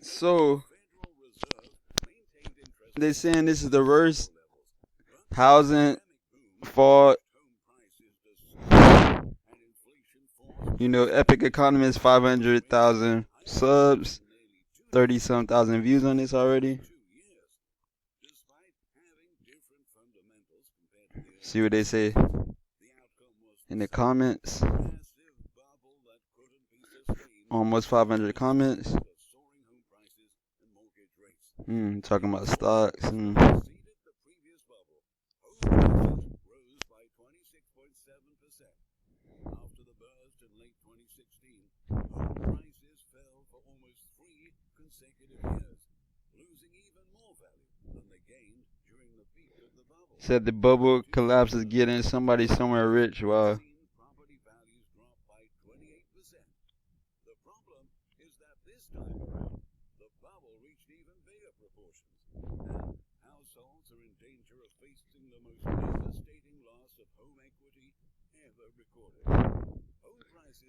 So they saying this is the worst housing fall. Epic Economist 500,000 subs, 30 some thousand views on this already. See what they say in the comments. Almost 500 comments. Talking about stocks. Said the bubble collapses getting somebody somewhere rich. Wow.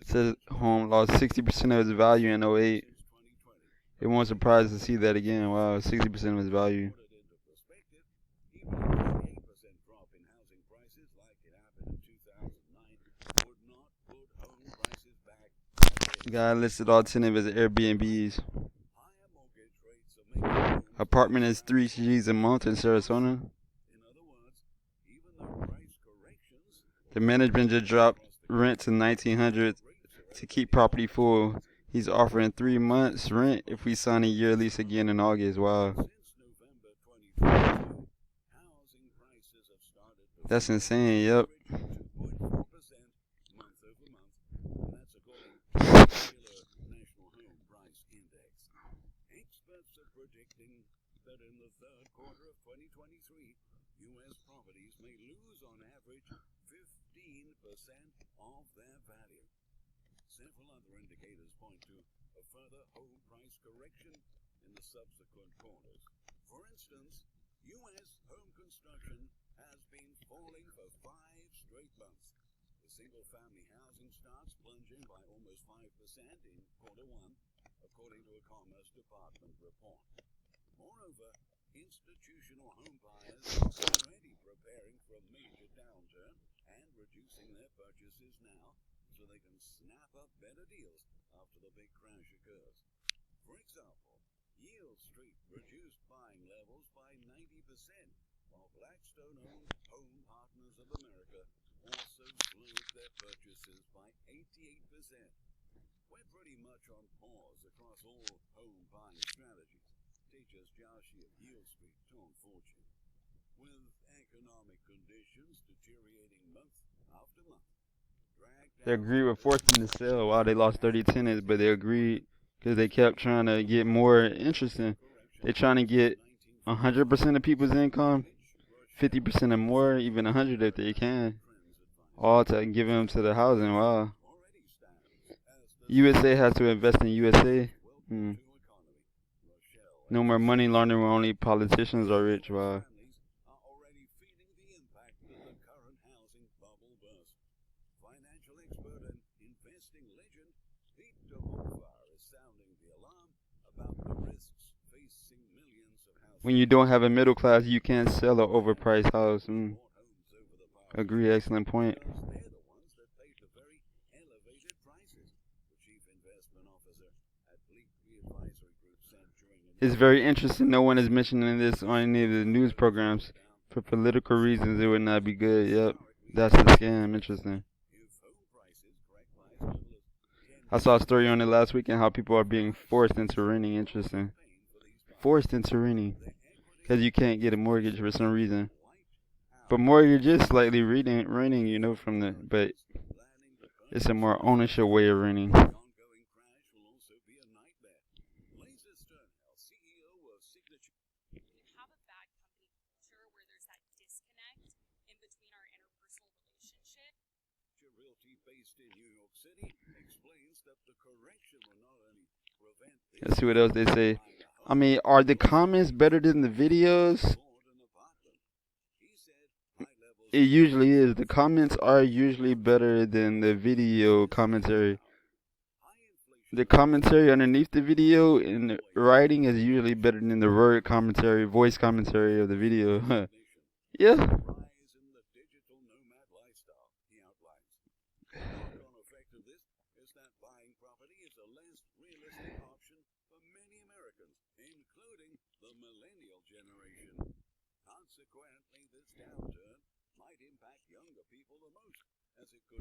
Says home lost 60% of its value in '08. It won't surprise to see that again. Wow, 60% of its value. Guy listed all 10 of his Airbnbs. Apartment is 3 G's a month in Sarasota. The management just dropped rent to $1,900 to keep property full. He's offering 3 months rent if we sign a year lease again in August. Wow. That's insane, yep. They agreed with forcing the sale while they lost 30 tenants, but they agreed because they kept trying to get more interesting. They're trying to get 100% of people's income, 50% or more, even 100 if they can, all to give them to the housing. Wow. USA has to invest in USA. No more money laundering where only politicians are rich. Wow. When you don't have a middle class, you can't sell an overpriced house. Agree, excellent point. It's very interesting. No one is mentioning this on any of the news programs. For political reasons, it would not be good. Yep, that's the scam. Interesting. I saw a story on it last week and how people are being forced into renting. Interesting. Forced into renting because you can't get a mortgage for some reason. But mortgage is slightly renting, from but it's a more ownership way of renting. Let's see what else they say. I mean, are the comments better than the videos? It usually is. The comments are usually better than the video commentary. The commentary underneath the video in the writing is usually better than the word commentary, voice commentary of the video. Yeah.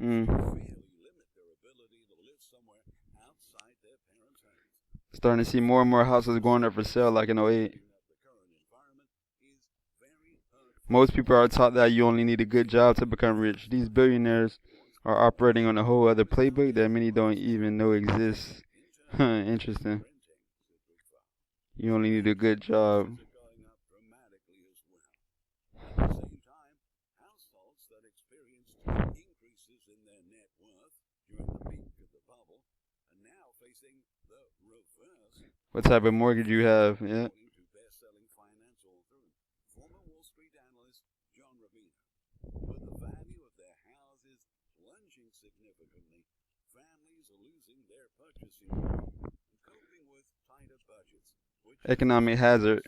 Mm. Starting to see more and more houses going up for sale, like in '08. Most people are taught that you only need a good job to become rich. These billionaires are operating on a whole other playbook that many don't even know exists. Interesting. You only need a good job. What type of mortgage you have? Yeah. Economic hazard.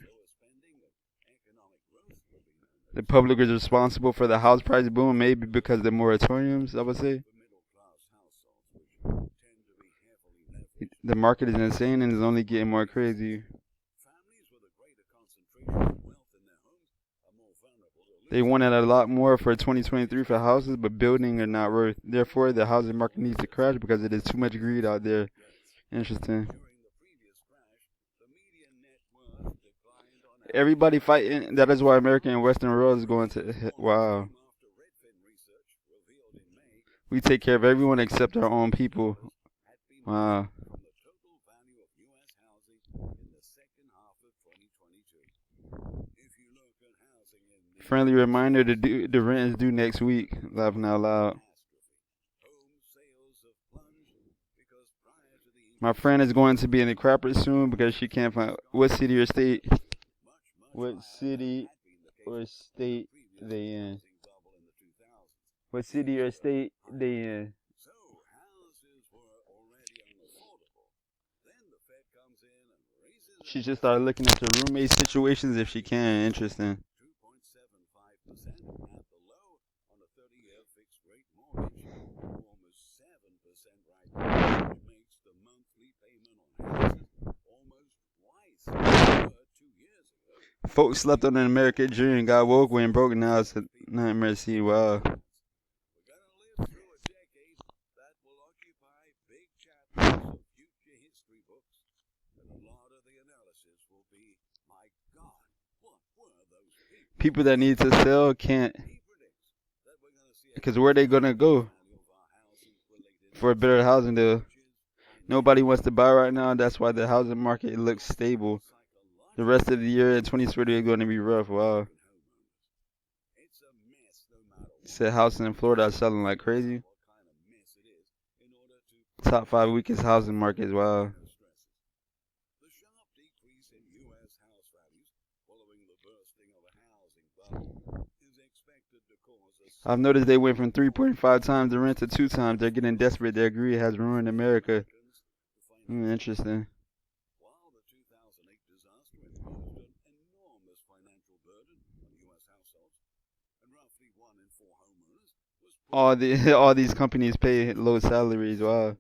The public is responsible for the house price boom, maybe because the moratoriums, I would say. The market is insane and is only getting more crazy. They wanted a lot more for 2023 for houses, but building are not worth. Therefore, the housing market needs to crash because it is too much greed out there. Interesting. Everybody fighting. That is why American and Western world is going to. Wow. We take care of everyone except our own people. Wow. Friendly reminder: the rent is due next week. Laughing out loud. My friend is going to be in the crapper soon because she can't find what city or state. What city or state they in? What city or state they in? She just started looking at the roommate situations if she can. Interesting. Folks slept on an American dream, got woke when broke. Now it's a nightmare. See, wow. People that need to sell can't, because where they gonna go for a better housing deal? Nobody wants to buy right now. That's why the housing market looks stable. The rest of the year in 2020 is going to be rough. Wow. Said houses in Florida are selling like crazy. Top 5 weakest housing markets. Wow. I've noticed they went from 3.5 times the rent to 2 times. They're getting desperate. Their greed has ruined America. Interesting. All these companies pay low salaries. Wow.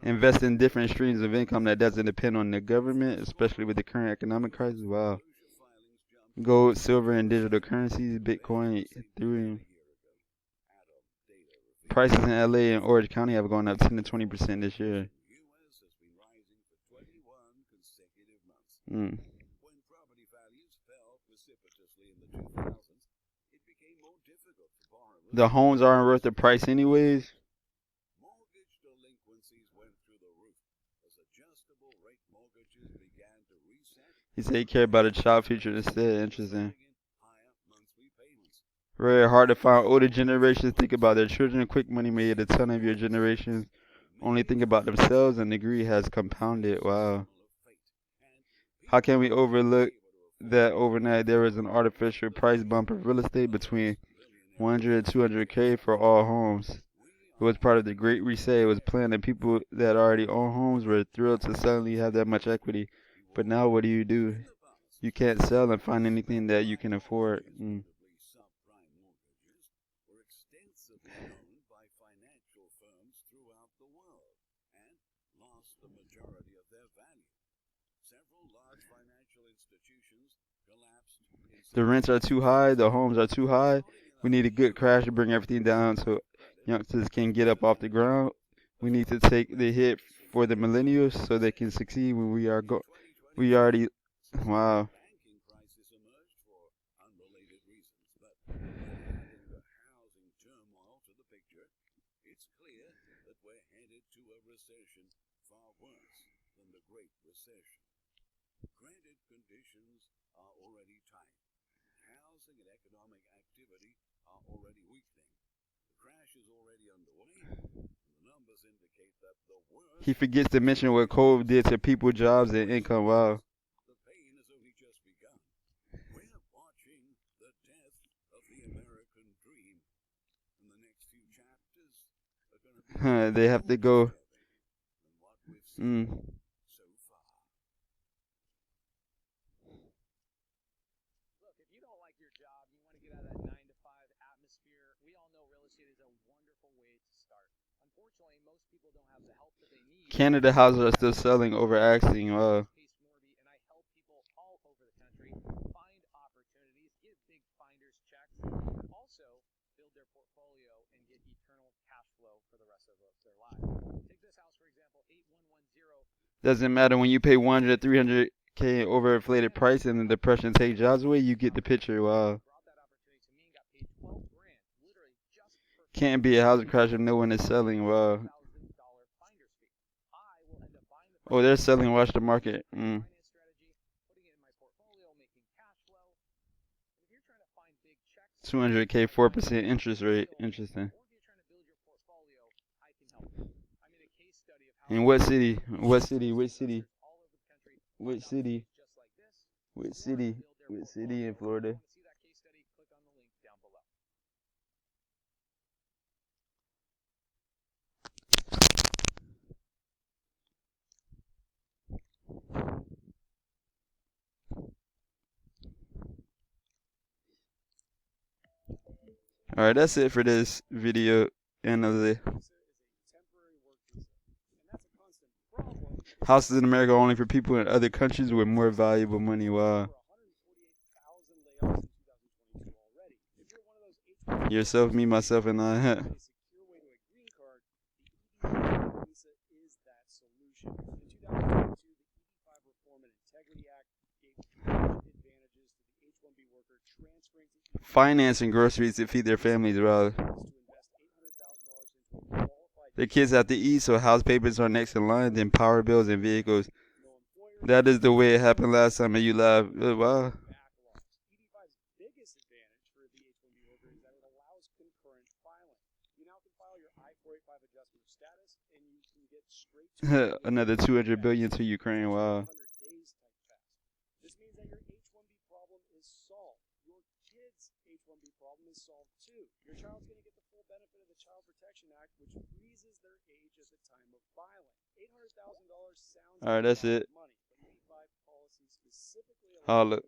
Invest in different streams of income that doesn't depend on the government, especially with the current economic crisis. Wow. Gold, silver, and digital currencies, Bitcoin, Ethereum. Prices in LA and Orange County have gone up 10 to 20% this year. Mm. The homes aren't worth the price anyways. He said he cared about a child future instead. Interesting. Very hard to find older generations think about their children. Quick money made a ton of your generations only think about themselves, and the greed has compounded. Wow. How can we overlook that overnight there was an artificial price bump of real estate between 100 and 200K for all homes? It was part of the Great Reset. It was planned, and people that already own homes were thrilled to suddenly have that much equity. But now, what do? You can't sell and find anything that you can afford. The rents are too high. The homes are too high. We need a good crash to bring everything down so youngsters can get up off the ground. We need to take the hit for the millennials so they can succeed when we already, wow. He forgets to mention what COVID did to people, jobs, and income. Wow. They have to go. Mm. Canada houses are still selling over asking. Wow. Doesn't matter when you pay 100, 300K over inflated price and the depression take jobs away, you get the picture. Wow. Can't be a housing crash if no one is selling. Wow. Oh, they're selling. Watch the market. 200K, 4% interest rate. Interesting. In what city? What city? Which city? Which city? Which city? Which city in Florida? All right, that's it for this video. End of the houses in America only for people in other countries with more valuable money. Wow. Yourself, me, myself, and I. Financing groceries to feed their families. Wow. Their kids have to eat, so house payments are next in line, then power bills and vehicles. That is the way it happened last time, and you laugh. Wow. Another 200 billion to Ukraine. Wow. All right, that's it. Holla.